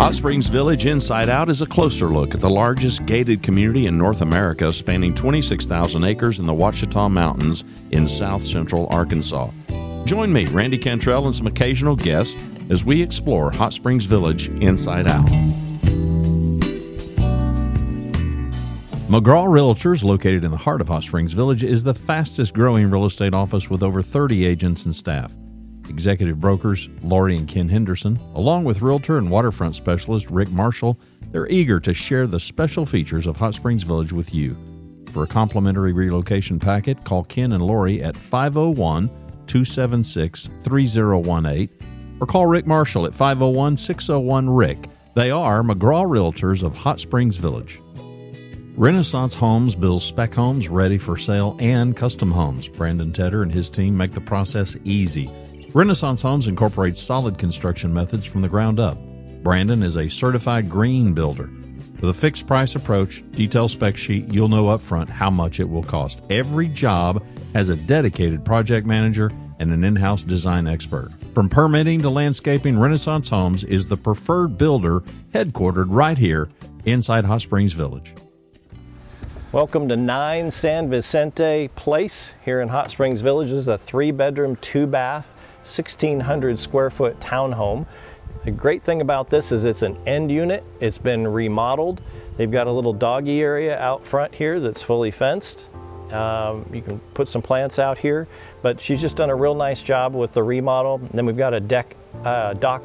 Hot Springs Village Inside Out is a closer look at the largest gated community in North America, spanning 26,000 acres in the Ouachita Mountains in south central Arkansas. Join me, Randy Cantrell, and some occasional guests as we explore Hot Springs Village Inside Out. McGraw Realtors, located in the heart of Hot Springs Village, is the fastest growing real estate office with over 30 agents and staff. Executive brokers Lori and Ken Henderson, along with realtor and waterfront specialist Rick Marshall, they're eager to share the special features of Hot Springs Village with you. For a complimentary relocation packet, call Ken and Lori at 501-276-3018 or call Rick Marshall at 501-601-RICK. They are McGraw Realtors of Hot Springs Village. Renaissance Homes builds spec homes ready for sale and custom homes. Brandon Tedder and his team make the process easy. Renaissance Homes incorporates solid construction methods from the ground up. Brandon is a certified green builder. With a fixed price approach, detailed spec sheet, you'll know upfront how much it will cost. Every job has a dedicated project manager and an in-house design expert. From permitting to landscaping, Renaissance Homes is the preferred builder, headquartered right here inside Hot Springs Village. Welcome to 9 San Vicente Place here in Hot Springs Village. This is a 3-bedroom, 2-bath, 1,600 square foot townhome. The great thing about this is it's an end unit. It's been remodeled. They've got a little doggy area out front here that's fully fenced. You can put some plants out here, but she's just done a real nice job with the remodel. And then we've got a dock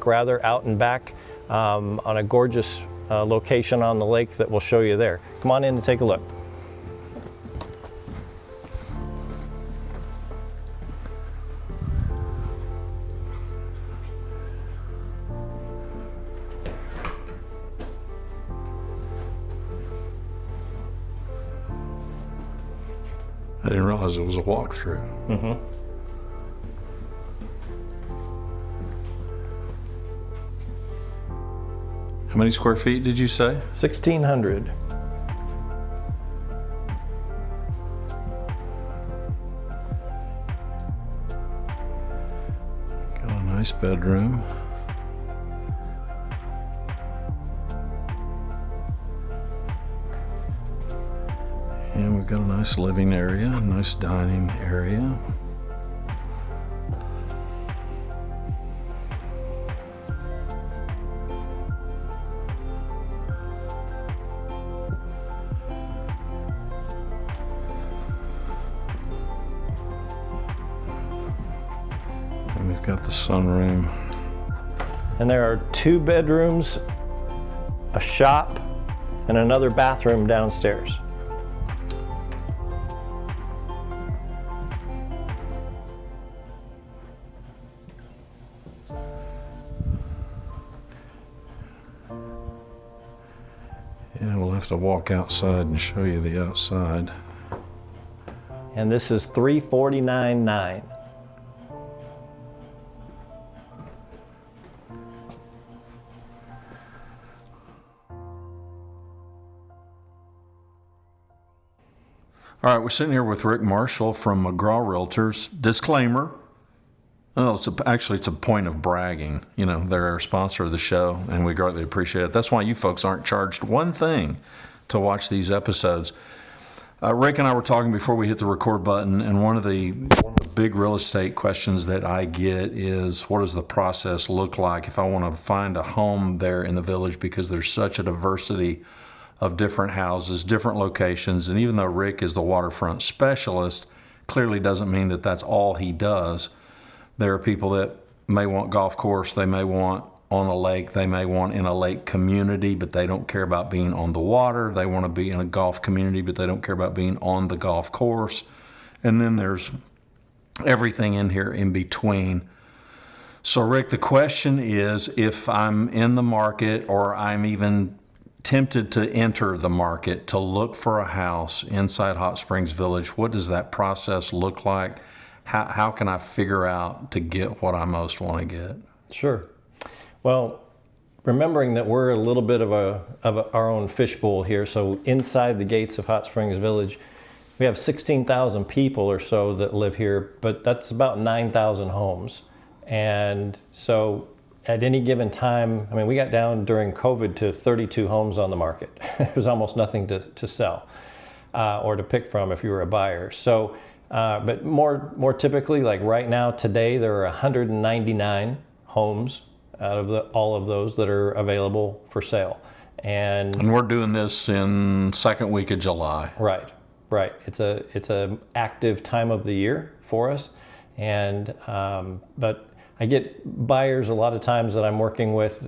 out and back on a gorgeous location on the lake that we'll show you there. Come on in and take a look. I didn't realize it was a walkthrough. Mm-hmm. How many square feet did you say? 1,600. Got a nice bedroom. And we've got a nice living area, a nice dining area. And we've got the sunroom. And there are 2 bedrooms, a shop, and another bathroom downstairs. Yeah, we'll have to walk outside and show you the outside. And this is $349,900. All right, we're sitting here with Rick Marshall from McGraw Realtors. Disclaimer. Oh, it's a point of bragging. You know, they're our sponsor of the show, and we greatly appreciate it. That's why you folks aren't charged one thing to watch these episodes. Rick and I were talking before we hit the record button, and one of the big real estate questions that I get is, what does the process look like if I want to find a home there in the village, because there's such a diversity of different houses, different locations, and even though Rick is the waterfront specialist, clearly doesn't mean that that's all he does. There are people that may want golf course, they may want on a lake, they may want in a lake community, but they don't care about being on the water. They want to be in a golf community, but they don't care about being on the golf course. And then there's everything in here in between. So Rick, the question is, if I'm in the market or I'm even tempted to enter the market to look for a house inside Hot Springs Village, what does that process look like? How can I figure out to get what I most want to get? Sure. Well, remembering that we're a little bit of our own fishbowl here, so inside the gates of Hot Springs Village, we have 16,000 people or so that live here, but that's about 9,000 homes. And so at any given time, I mean, we got down during COVID to 32 homes on the market. There was almost nothing to sell or to pick from if you were a buyer. So, but more typically, like right now, today, there are 199 homes out of all of those that are available for sale. And we're doing this in second week of July. Right. It's a active time of the year for us. And, but I get buyers a lot of times that I'm working with,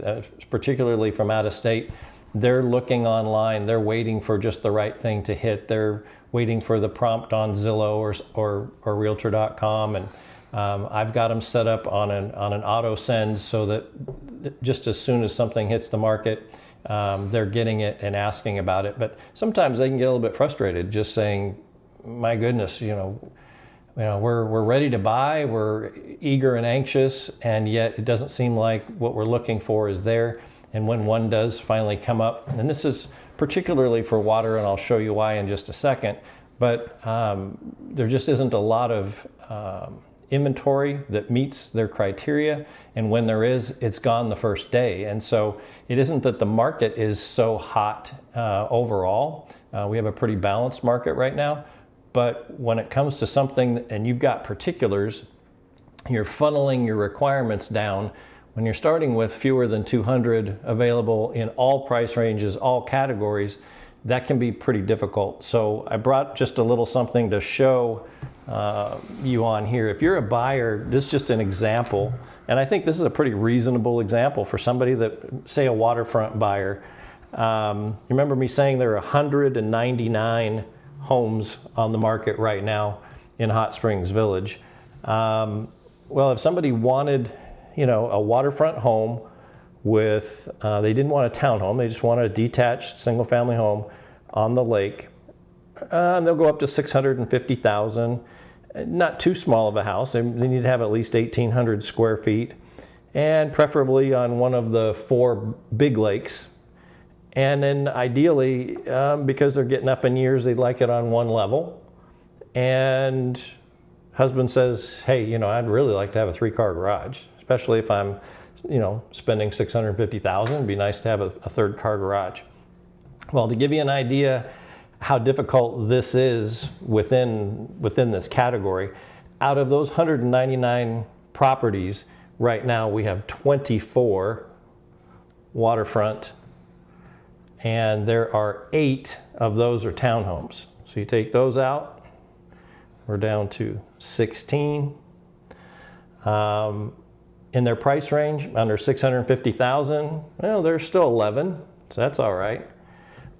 particularly from out of state. They're looking online. They're waiting for just the right thing to hit. They're waiting for the prompt on Zillow or Realtor.com, and I've got them set up on an auto send so that just as soon as something hits the market, they're getting it and asking about it. But sometimes they can get a little bit frustrated, just saying, "My goodness, we're ready to buy, we're eager and anxious, and yet it doesn't seem like what we're looking for is there." And when one does finally come up, and this is particularly for water, and I'll show you why in just a second, but there just isn't a lot of inventory that meets their criteria, and when there is, it's gone the first day. And so it isn't that the market is so hot overall. We have a pretty balanced market right now. But when it comes to something and you've got particulars, you're funneling your requirements down. When you're starting with fewer than 200 available in all price ranges, all categories, that can be pretty difficult. So I brought just a little something to show you on here. If you're a buyer, this is just an example. And I think this is a pretty reasonable example for somebody that, say, a waterfront buyer. You remember me saying there are 199 homes on the market right now in Hot Springs Village. Well, if somebody wanted, a waterfront home with, they didn't want a townhome, they just wanted a detached single-family home on the lake, they'll go up to $650,000. Not too small of a house. They need to have at least 1,800 square feet, and preferably on one of the 4 big lakes. And then ideally, because they're getting up in years, they'd like it on one level. And husband says, "Hey, I'd really like to have a 3-car garage, especially if I'm, spending $650,000. It'd be nice to have a 3rd-car garage." Well, to give you an idea how difficult this is within this category, out of those 199 properties, right now we have 24 waterfront, and there are 8 of those are townhomes. So you take those out, we're down to 16. In their price range, under $650,000, well, there's still 11, so that's all right.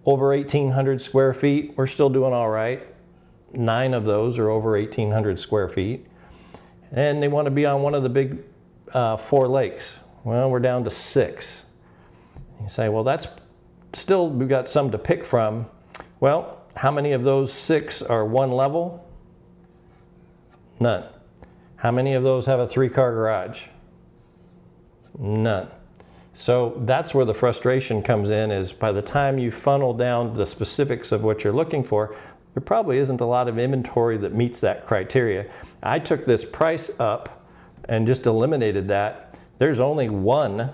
Over 1,800 square feet, we're still doing all right. 9 of those are over 1,800 square feet. And they want to be on one of the big 4 lakes. Well, we're down to 6. You say, well, that's still, we've got some to pick from. Well, how many of those 6 are one level? None. How many of those have a 3-car garage? None. So that's where the frustration comes in, is by the time you funnel down the specifics of what you're looking for, there probably isn't a lot of inventory that meets that criteria. I took this price up and just eliminated that. There's only one,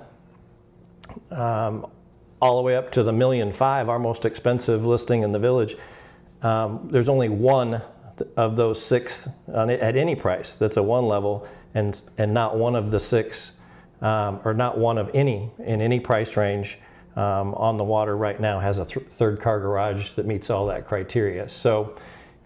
all the way up to the $1.5 million, our most expensive listing in the village. There's only one of those 6 at any price that's a 1 level, and not one of the 6, or not one of any in any price range on the water right now has a 3rd-car garage that meets all that criteria. So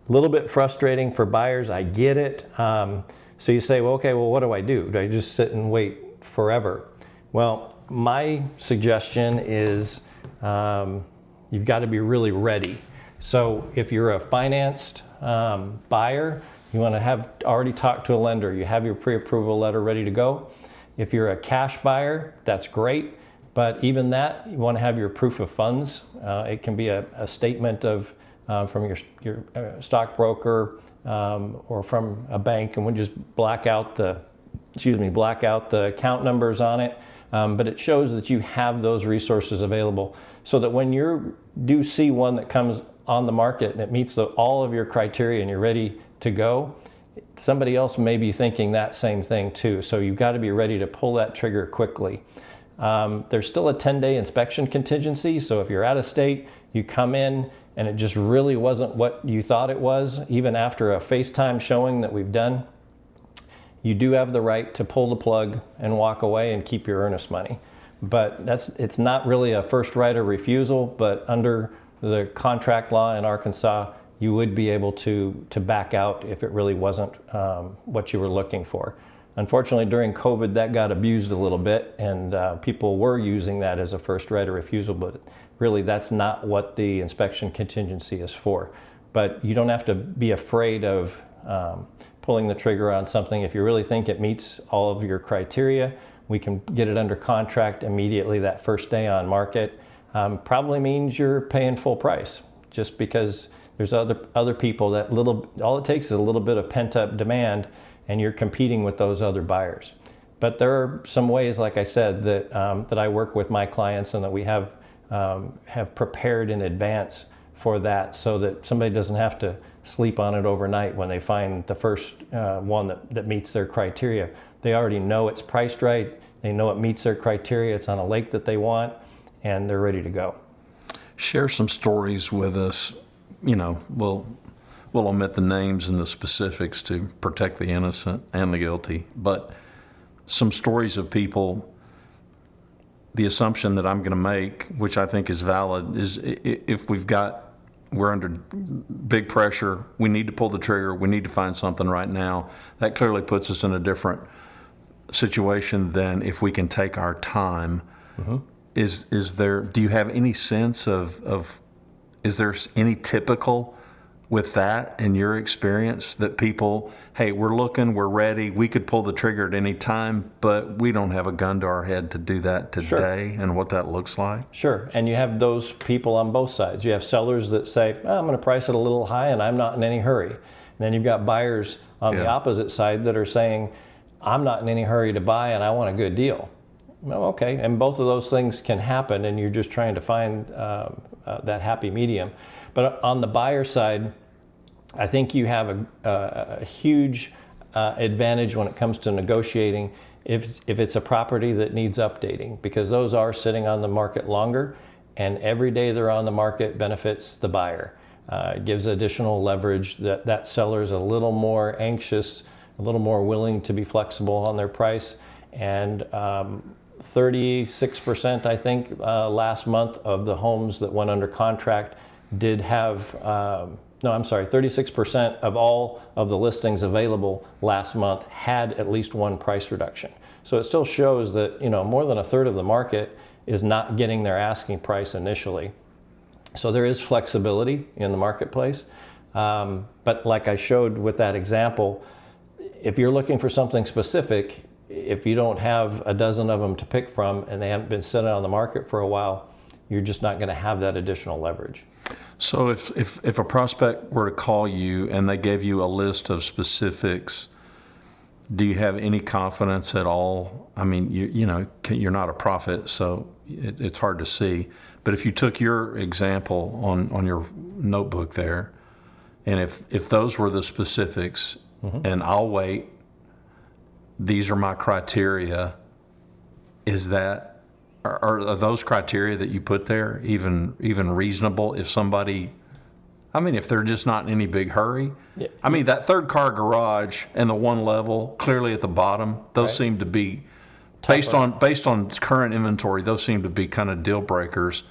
a little bit frustrating for buyers, I get it. So you say, well, okay, well, what do I do? Do I just sit and wait forever? Well, my suggestion is you've got to be really ready. So if you're a financed buyer, you want to have already talked to a lender, you have your pre-approval letter ready to go. If you're a cash buyer, that's great, but even that, you want to have your proof of funds. It can be a statement of from your stockbroker or from a bank, and we'll just black out the account numbers on it. But it shows that you have those resources available, so that when you do see one that comes on the market and it meets all of your criteria and you're ready to go, somebody else may be thinking that same thing too. So you've got to be ready to pull that trigger quickly. There's still a 10-day inspection contingency. So if you're out of state, you come in and it just really wasn't what you thought it was, even after a FaceTime showing that we've done, you do have the right to pull the plug and walk away and keep your earnest money. But it's not really a first right of refusal, but under the contract law in Arkansas, you would be able to back out if it really wasn't what you were looking for. Unfortunately, during COVID, that got abused a little bit, and people were using that as a first right of refusal, but really that's not what the inspection contingency is for. But you don't have to be afraid of pulling the trigger on something. If you really think it meets all of your criteria, we can get it under contract immediately that first day on market. Probably means you're paying full price, just because there's other people that all it takes is a little bit of pent-up demand, and you're competing with those other buyers. But there are some ways, like I said, that I work with my clients and that we have prepared in advance for that, so that somebody doesn't have to sleep on it overnight when they find the first one that meets their criteria. They already know it's priced right, they know it meets their criteria, it's on a lake that they want, and they're ready to go. Share some stories with us. We'll omit the names and the specifics to protect the innocent and the guilty, but some stories of people. The assumption that I'm going to make, which I think is valid, is if we're under big pressure, we need to pull the trigger, we need to find something right now, that clearly puts us in a different situation than if we can take our time. Mm-hmm. Do you have any sense of is there any typical with that in your experience, that people, hey, we're looking, we're ready, we could pull the trigger at any time, but we don't have a gun to our head to do that today? Sure. And what that looks like? Sure. And you have those people on both sides. You have sellers that say, I'm going to price it a little high and I'm not in any hurry. And then you've got buyers on the opposite side that are saying, I'm not in any hurry to buy and I want a good deal. Well, okay. And both of those things can happen, and you're just trying to find that happy medium. But on the buyer side, I think you have a huge advantage when it comes to negotiating if it's a property that needs updating, because those are sitting on the market longer, and every day they're on the market benefits the buyer. It gives additional leverage. That seller is a little more anxious, a little more willing to be flexible on their price. And 36%, I think, last month of the homes that went under contract did have, 36% of all of the listings available last month had at least one price reduction. So it still shows that, more than a third of the market is not getting their asking price initially. So there is flexibility in the marketplace. But like I showed with that example, if you're looking for something specific, if you don't have a dozen of them to pick from and they haven't been sitting on the market for a while, you're just not going to have that additional leverage. So if a prospect were to call you and they gave you a list of specifics, do you have any confidence at all? I mean, you're not a prophet, so it's hard to see. But if you took your example on your notebook there, and if those were the specifics, mm-hmm. and I'll wait, these are my criteria, are those criteria that you put there even reasonable if somebody, if they're just not in any big hurry? Yeah. That third car garage and the one level clearly at the bottom, those seem to be, based on current inventory, those seem to be kind of deal breakers.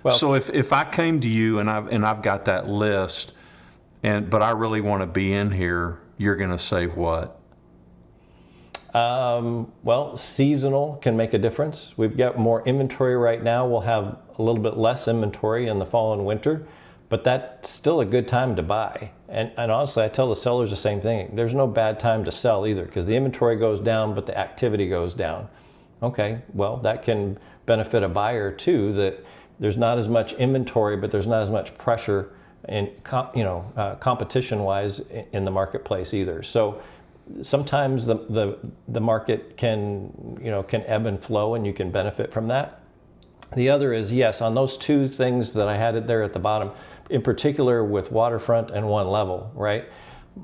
Well, so if I came to you and I've got that list, but I really want to be in here, you're going to say what? Well, seasonal can make a difference. We've got more inventory right now. We'll have a little bit less inventory in the fall and winter, but that's still a good time to buy. And honestly, I tell the sellers the same thing. There's no bad time to sell either, because the inventory goes down, but the activity goes down. Okay, well, that can benefit a buyer too, that there's not as much inventory, but there's not as much pressure in competition-wise in the marketplace either. So sometimes the market can ebb and flow, and you can benefit from that. The other is, yes, on those two things that I had it there at the bottom, in particular with waterfront and one level, right?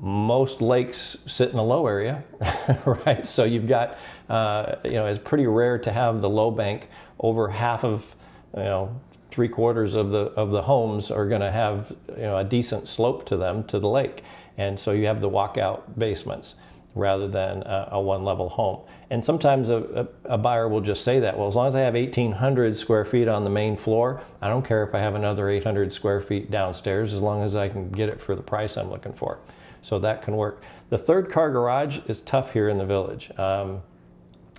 most lakes sit in a low area, right? So you've got, it's pretty rare to have the low bank. Over half of, 3/4 of the homes are going to have, a decent slope to them to the lake. And so you have the walkout basements rather than a one-level home. And sometimes a buyer will just say that, well, as long as I have 1,800 square feet on the main floor, I don't care if I have another 800 square feet downstairs, as long as I can get it for the price I'm looking for. So that can work. The third car garage is tough here in the village.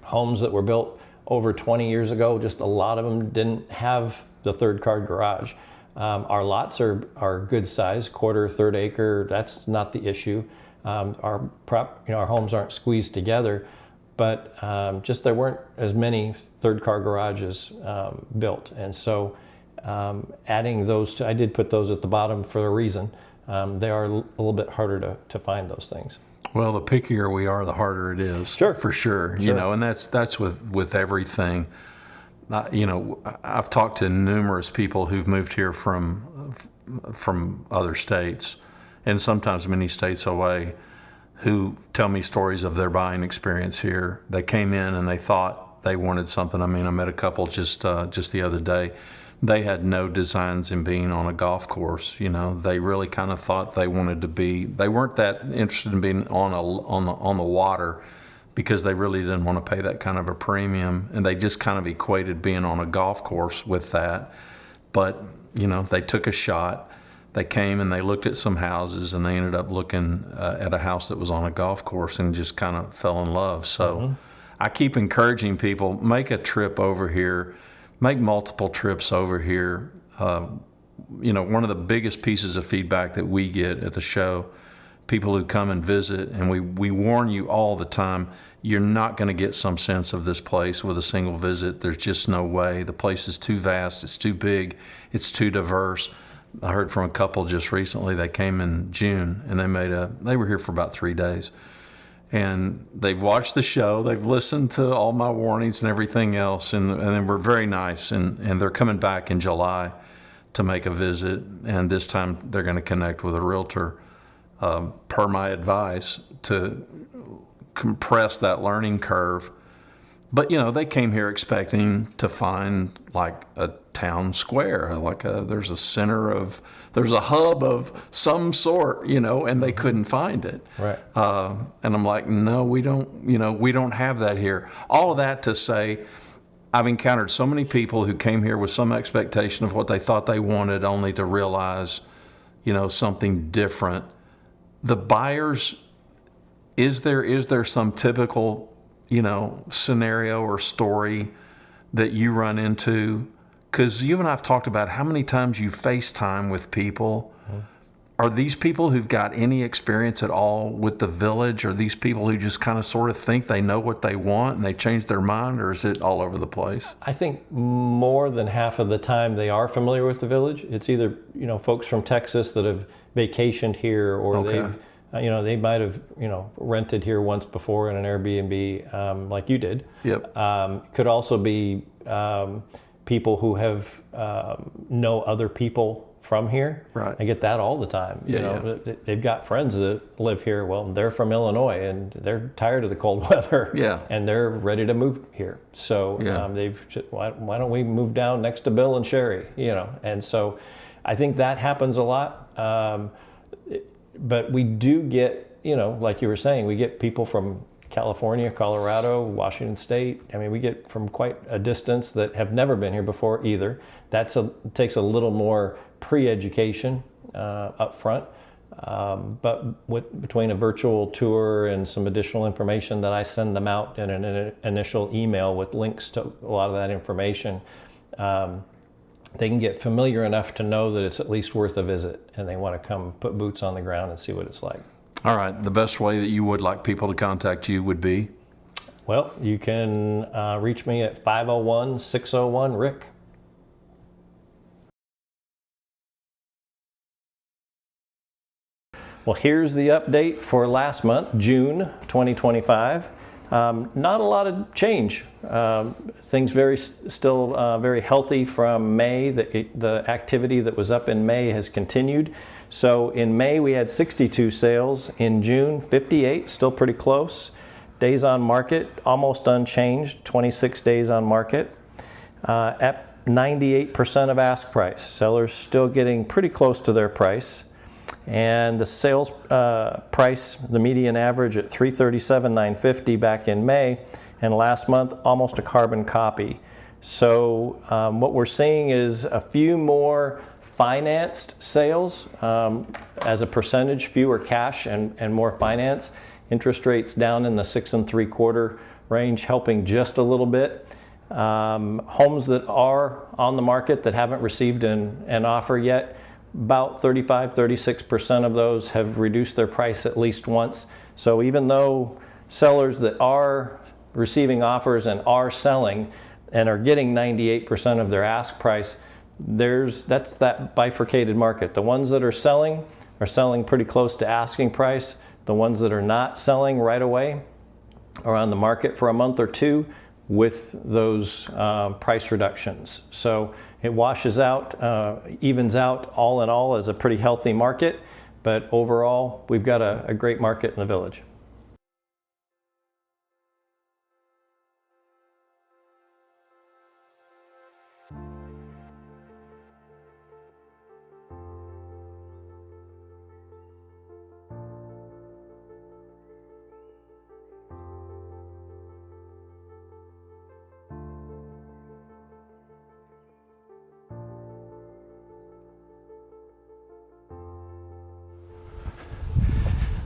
Homes that were built over 20 years ago, just a lot of them didn't have the third car garage. Our lots are good size, quarter, third acre. That's not the issue. Our homes aren't squeezed together, but just there weren't as many third car garages built. And so adding those I did put those at the bottom for a reason. They are a little bit harder to find those things. Well, the pickier we are, the harder it is. Sure. For sure. And that's with everything. I've talked to numerous people who've moved here from other states, and sometimes many states away, who tell me stories of their buying experience here. They came in and they thought they wanted something. I met a couple just the other day. They had no designs in being on a golf course. They really kind of thought they wanted to be. They weren't that interested in being on the water, because they really didn't want to pay that kind of a premium, and they just kind of equated being on a golf course with that. But they took a shot. They came and they looked at some houses, and they ended up looking at a house that was on a golf course and just kind of fell in love. So I keep encouraging people, make a trip over here. Make multiple trips over here. One of the biggest pieces of feedback that we get at the show, people who come and visit, and we warn you all the time, you're not going to get some sense of this place with a single visit. There's just no way. The place is too vast. It's too big. It's too diverse. I heard from a couple just recently. They came in June, and they were here for about 3 days. And they've watched the show, they've listened to all my warnings and everything else, and they were very nice. And they're coming back in July to make a visit, and this time they're going to connect with a realtor, per my advice, to compress that learning curve. But they came here expecting to find like a town square, there's a hub of some sort, and they couldn't find it. Right. And I'm like, no, we don't have that here. All of that to say, I've encountered so many people who came here with some expectation of what they thought they wanted, only to realize, something different. The buyers, is there some typical, scenario or story that you run into? Because you and I have talked about how many times you FaceTime with people. Are these people who've got any experience at all with the village? Or these people who just kind of sort of think they know what they want and they change their mind? Or is it all over the place? I think more than half of the time they are familiar with the village. It's either, folks from Texas that have vacationed here, or Okay. they might have, rented here once before in an Airbnb, like you did. Yep. Could also be people who have know other people from here. Right. I get that all the time. They've got friends that live here. Well, they're from Illinois and they're tired of the cold weather. Yeah. And they're ready to move here. So why don't we move down next to Bill and Sherry? And so I think that happens a lot. But we do get, like you were saying, we get people from California, Colorado, Washington State. We get from quite a distance that have never been here before either. Takes a little more pre-education up front. But between a virtual tour and some additional information that I send them out in an initial email with links to a lot of that information, they can get familiar enough to know that it's at least worth a visit, and they want to come put boots on the ground and see what it's like. All right. The best way that you would like people to contact you would be? Well, you can reach me at 501-601-RICK. Well, here's the update for last month, June 2025. Not a lot of change. Things still very healthy from May. The activity that was up in May has continued. So in May we had 62 sales. In June, 58, still pretty close. Days on market, almost unchanged, 26 days on market. At 98% of ask price. Sellers still getting pretty close to their price. And the sales price, the median average at $337,950 back in May, and last month almost a carbon copy. So what we're seeing is a few more financed sales as a percentage, fewer cash and more finance. Interest rates down in the 6 3/4 range, helping just a little bit. Homes that are on the market that haven't received an offer yet, about 35-36% of those have reduced their price at least once. So even though sellers that are receiving offers and are selling and are getting 98% of their ask price, that's that bifurcated market. The ones that are selling pretty close to asking price. The ones that are not selling right away are on the market for a month or two with those price reductions. So it washes out, evens out all in all as a pretty healthy market, but overall we've got a great market in the village.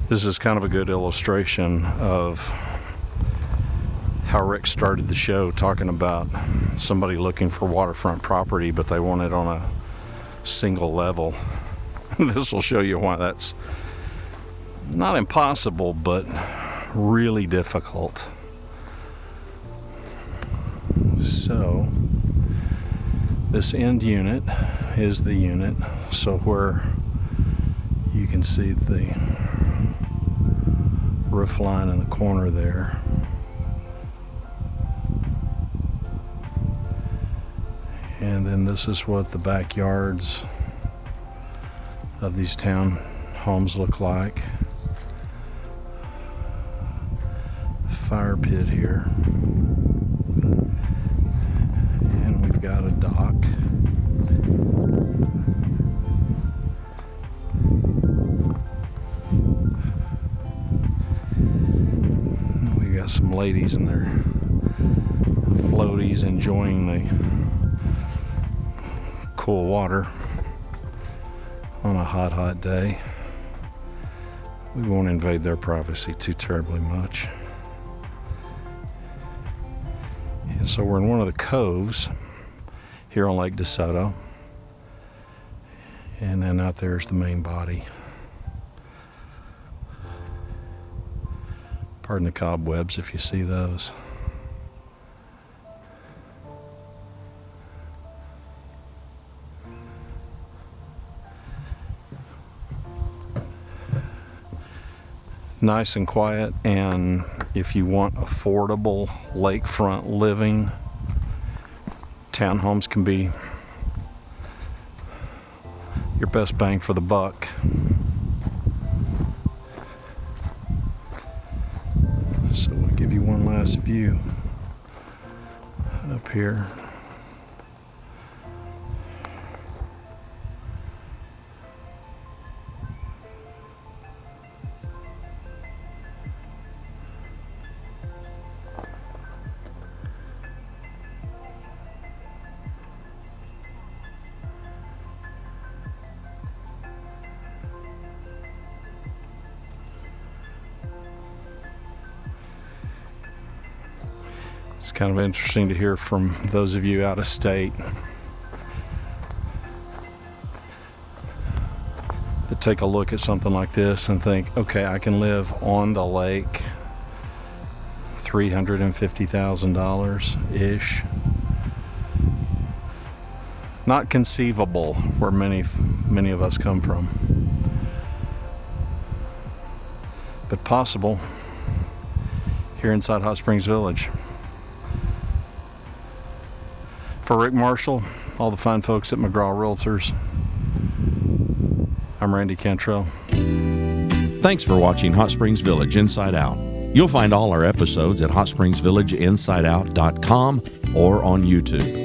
This is kind of a good illustration of how Rick started the show, talking about somebody looking for waterfront property, but they want it on a single level. This will show you why that's not impossible, but really difficult. So this end unit is the unit, so where you can see the roof line in the corner there. And then this is what the backyards of these town homes look like. Fire pit here. And we've got a dock. Some ladies in their floaties enjoying the cool water on a hot day. We won't invade their privacy too terribly much. And so we're in one of the coves here on Lake DeSoto, and then out there's the main body. Pardon the cobwebs if you see those. Nice and quiet, and if you want affordable lakefront living, townhomes can be your best bang for the buck. So we'll give you one last view up here. It's kind of interesting to hear from those of you out of state that take a look at something like this and think, okay, I can live on the lake, $350,000-ish. Not conceivable where many of us come from, but possible here inside Hot Springs Village. For Rick Marshall, all the fine folks at McGraw Realtors, I'm Randy Cantrell. Thanks for watching Hot Springs Village Inside Out. You'll find all our episodes at hotspringsvillageinsideout.com or on YouTube.